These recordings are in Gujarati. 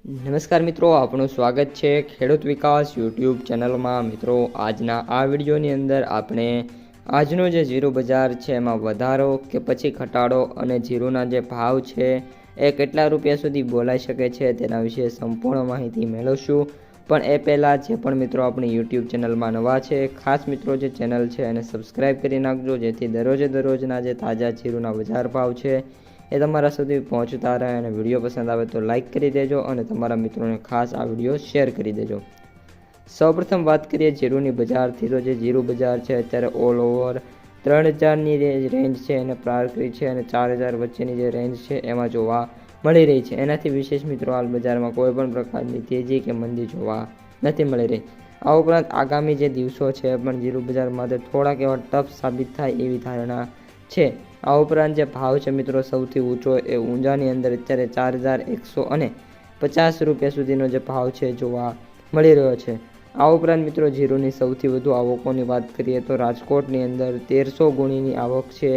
નમસ્કાર મિત્રો, આપનું સ્વાગત છે ખેડૂત વિકાસ યુટ્યુબ ચેનલમાં। મિત્રો, આજના આ વિડીયોની અંદર આપણે આજનો જે જીરું બજાર છે એમાં વધારો કે પછી ઘટાડો અને જીરુંના જે ભાવ છે એ કેટલા રૂપિયા સુધી બોલાઈ શકે છે તેના વિશે સંપૂર્ણ માહિતી મેળવશું। પણ એ પહેલાં જે પણ મિત્રો આપણી યુટ્યુબ ચેનલમાં નવા છે, ખાસ મિત્રો જે ચેનલ છે એને સબસ્ક્રાઈબ કરી નાખજો, જેથી દરરોજના જે તાજા જીરુંના બજાર ભાવ છે એ તમારા સુધી પહોંચતા રહે। અને વિડીયો પસંદ આવે તો લાઇક કરી દેજો અને તમારા મિત્રોને ખાસ આ વિડીયો શેર કરી દેજો। સૌપ્રથમ વાત કરીએ જીરુંની બજારથી, તો જે જીરું બજાર છે અત્યારે ઓલ ઓવર 3000ની રેન્જ છે એને પાર કરી છે અને 4000 વચ્ચેની જે રેન્જ છે એમાં જોવા મળી રહી છે। એનાથી વિશેષ મિત્રો હાલ બજારમાં કોઈ પણ પ્રકારની તેજી કે મંદી જોવા નથી મળી રહી। આ ઉપરાંત આગામી જે દિવસો છે પણ જીરું બજાર માટે થોડાક એવા ટફ સાબિત થાય એવી ધારણા છે। આ ઉપરાંત જે ભાવ છે મિત્રો સૌથી ઊંચો એ ઊંઝાની અંદર અત્યારે 4150 રૂપિયા સુધીનો જે ભાવ છે જોવા મળી રહ્યો છે। આ ઉપરાંત મિત્રો જીરુંની સૌથી વધુ આવકોની વાત કરીએ તો રાજકોટની અંદર 1300 ગુણીની આવક છે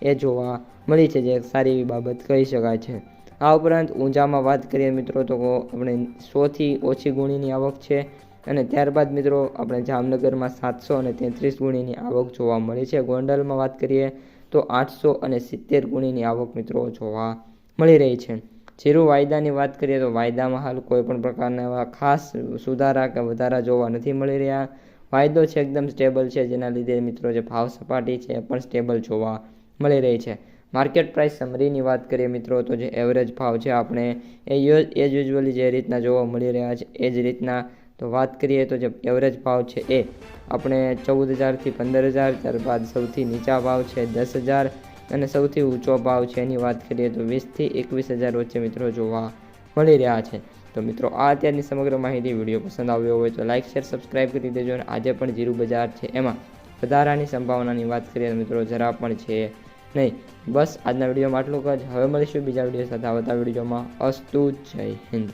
એ જોવા મળી છે, જે એક સારી એવી બાબત કહી શકાય છે। આ ઉપરાંત ઊંઝામાં વાત કરીએ મિત્રો તો આપણે 100થી ઓછી ગુણીની આવક છે અને ત્યારબાદ મિત્રો આપણે જામનગરમાં 733 ગુણીની આવક જોવા મળી છે। ગોંડલમાં વાત કરીએ તો 870 ગુણીની આવક મિત્રો જોવા મળી રહી છે। જીરું વાયદાની વાત કરીએ તો વાયદામાં હાલ કોઈ પણ પ્રકારના એવા ખાસ સુધારા કે વધારા જોવા નથી મળી રહ્યા। વાયદો છે એકદમ સ્ટેબલ છે, જેના લીધે મિત્રો જે ભાવ સપાટી છે એ પણ સ્ટેબલ જોવા મળી રહી છે। માર્કેટ પ્રાઇસ સમરીની વાત કરીએ મિત્રો તો જે એવરેજ ભાવ છે આપણે એ યુઝ્યુઅલી જે રીતના જોવા મળી રહ્યા છે એ જ રીતના તો વાત કરીએ તો જે એવરેજ ભાવ છે એ આપણે 14000થી 15000, ત્યારબાદ સૌથી નીચા ભાવ છે 10000 અને સૌથી ઊંચો ભાવ છે એની વાત કરીએ તો 20થી 21000 વચ્ચે મિત્રો જોવા મળી રહ્યા છે। તો મિત્રો આ અત્યારની સમગ્ર માહિતી, વિડીયો પસંદ આવ્યો હોય તો લાઇક શેર સબસ્ક્રાઈબ કરી દેજો। અને આજે પણ જીરું બજાર છે એમાં વધારાની સંભાવનાની વાત કરીએ તો મિત્રો જરા પણ છે નહીં। બસ આજના વિડીયોમાં આટલું જ। હવે મળીશું બીજા વિડીયો સાથે આવતા વિડીયોમાં। અસ્તુ, જય હિન્દ।